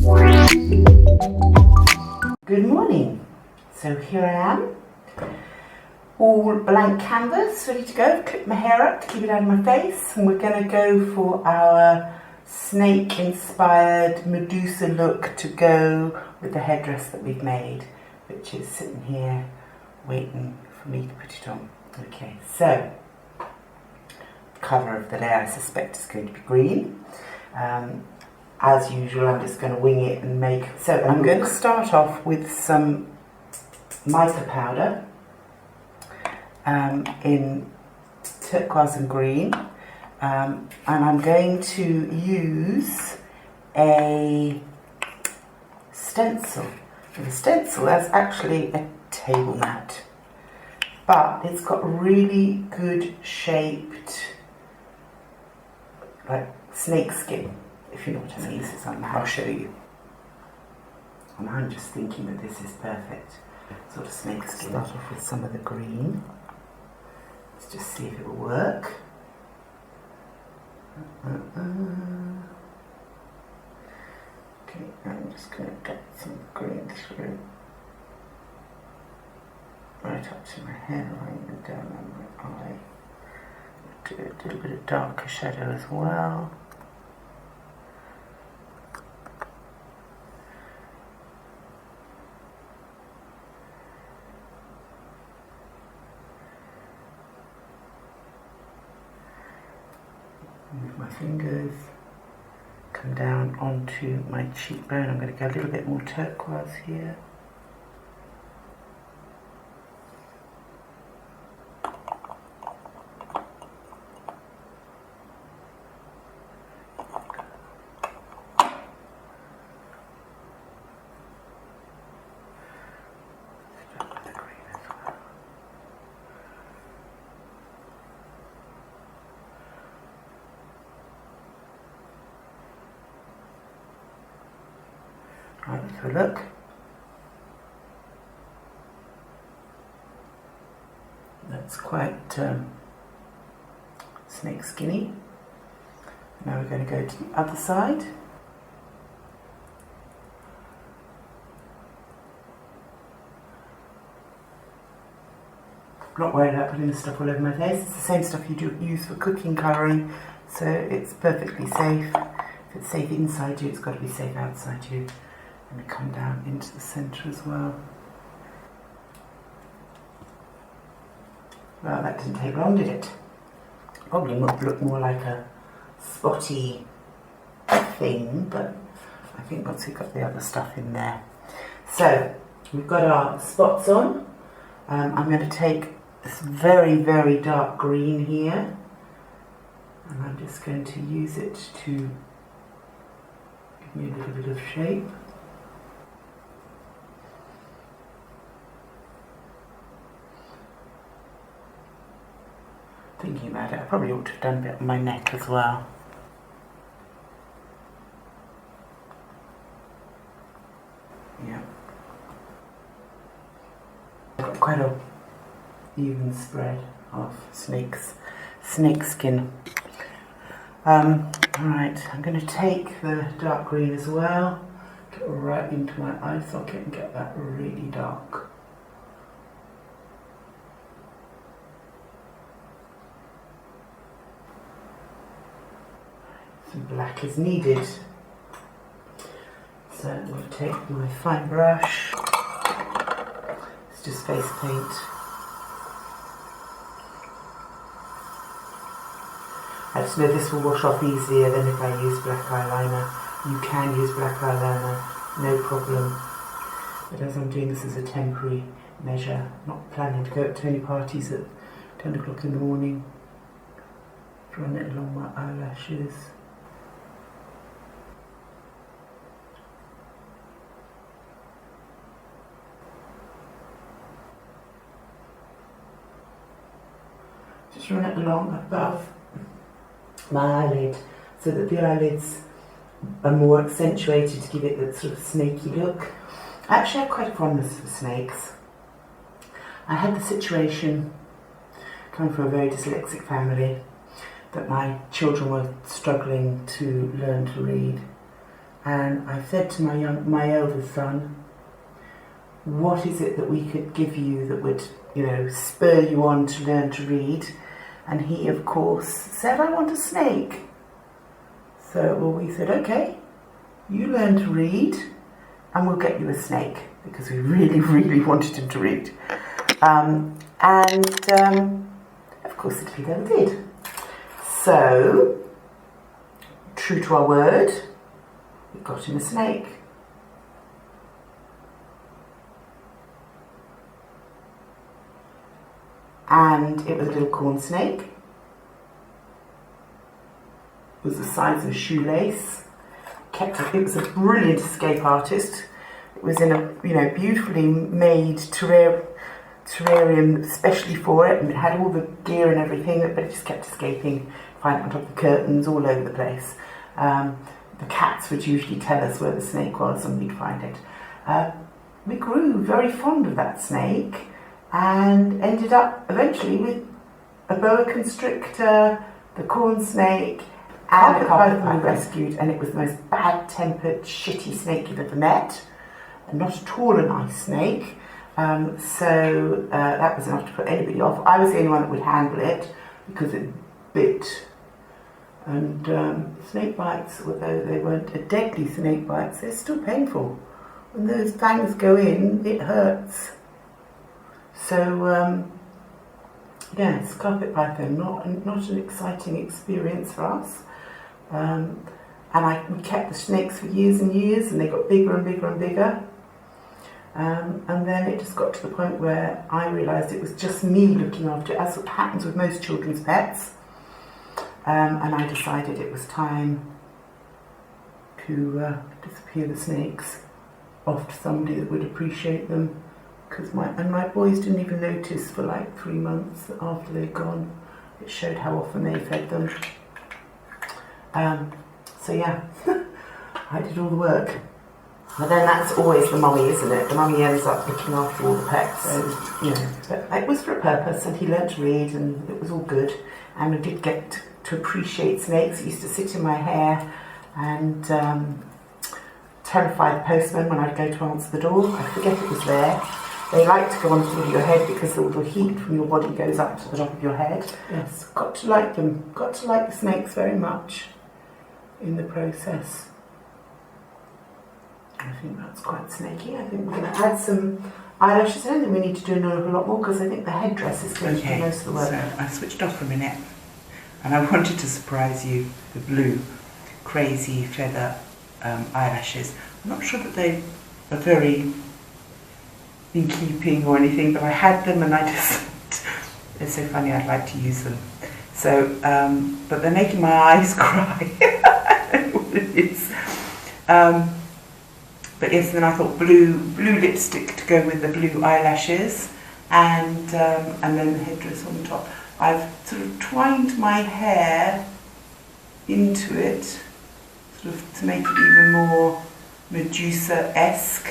Good morning. So here I am, all blank canvas, ready to go. Clip my hair up to keep it out of my face, and we're going to go for our snake-inspired Medusa look to go with the headdress that we've made, which is sitting here waiting for me to put it on. Okay, so the colour of the layer I suspect is going to be green. As usual, I'm just going to wing it and make. So I'm going to start off with some mica powder in turquoise and green, and I'm going to use a stencil. And the stencil is actually a table mat, but it's got really good shaped, like snake skin, if you know what I mean. This is something I'll show you. And I'm just thinking that this is perfect. Sort of snake skin. Start off with some of the green. Let's just see if it will work. Okay, I'm just going to get some green through. Right up to my hairline and down on my eye. Do a little bit of darker shadow as well. Move my fingers, come down onto my cheekbone. I'm going to go a little bit more turquoise here. Right, let's have a look. That's quite snake skinny. Now we're going to go to the other side. I'm not worried about putting this stuff all over my face. It's the same stuff you do use for cooking colouring, so it's perfectly safe. If it's safe inside you, it's got to be safe outside you. I'm going to come down into the centre as well. Well, that didn't take long, did it? Probably look more like a spotty thing, but I think once we've got the other stuff in there. So, we've got our spots on. I'm going to take this very, very dark green here, and I'm just going to use it to give me a little bit of shape. Thinking about it, I probably ought to have done a bit on my neck as well. Yeah. I've got quite a even spread of snake skin. Alright, I'm going to take the dark green as well, get right into my eye socket and get that really dark. Some black is needed. So I'm going to take my fine brush. It's just face paint. I just know this will wash off easier than if I use black eyeliner. You can use black eyeliner, no problem. But as I'm doing this as a temporary measure, not planning to go to any parties at 10 o'clock in the morning, run it along my eyelashes. Just run it along above my eyelid so that the eyelids are more accentuated to give it that sort of snaky look. I actually have quite a fondness for snakes. I had the situation coming from a very dyslexic family that my children were struggling to learn to read, and I said to my eldest son, what is it that we could give you that would, you know, spur you on to learn to read? And he, of course, said, I want a snake. So, well, we said, okay, you learn to read and we'll get you a snake, because we really, really wanted him to read. Of course, the little girl did. So, true to our word, we got him a snake. And it was a little corn snake. It was the size of a shoelace. It was a brilliant escape artist. It was in a, you know, beautifully made terrarium especially for it, and it had all the gear and everything, but it just kept escaping. Find it on top of the curtains, all over the place. The cats would usually tell us where the snake was and we'd find it. We grew very fond of that snake and ended up eventually with a boa constrictor, the corn snake, and the carpet python we rescued, and it was the most bad-tempered, shitty snake you've ever met. And not at all a nice snake. So that was enough to put anybody off. I was the only one that would handle it because it bit. And snake bites, although they weren't a deadly snake bites, they're still painful. When those fangs go in, it hurts. So yes, carpet python, not an exciting experience for us. We kept the snakes for years and years, and they got bigger and bigger and bigger. And then it just got to the point where I realised it was just me looking after it, as what happens with most children's pets. And I decided it was time to disappear the snakes off to somebody that would appreciate them. Because my boys didn't even notice for like 3 months after they'd gone. It showed how often they fed them. So yeah, I did all the work. But then that's always the mummy, isn't it? The mummy ends up looking after all the pets. So, you know, but it was for a purpose, and he learnt to read, and it was all good. And I did get to appreciate snakes. He used to sit in my hair and terrify the postman when I'd go to answer the door. I forget it was there. They like to go on top of your head because all the heat from your body goes up to the top of your head. Yes, got to like them. Got to like the snakes very much in the process. I think that's quite snaky. I think we're going to add some eyelashes. I don't think we need to do a lot more because I think the headdress is going to do most of the work. So I switched off for a minute and I wanted to surprise you with blue crazy feather eyelashes. I'm not sure that they are very in keeping or anything, but I had them and I just, they're so funny, I'd like to use them. So, but they're making my eyes cry. I don't know what it is. But yes, then I thought blue lipstick to go with the blue eyelashes, and then the headdress on the top. I've sort of twined my hair into it, sort of to make it even more Medusa-esque.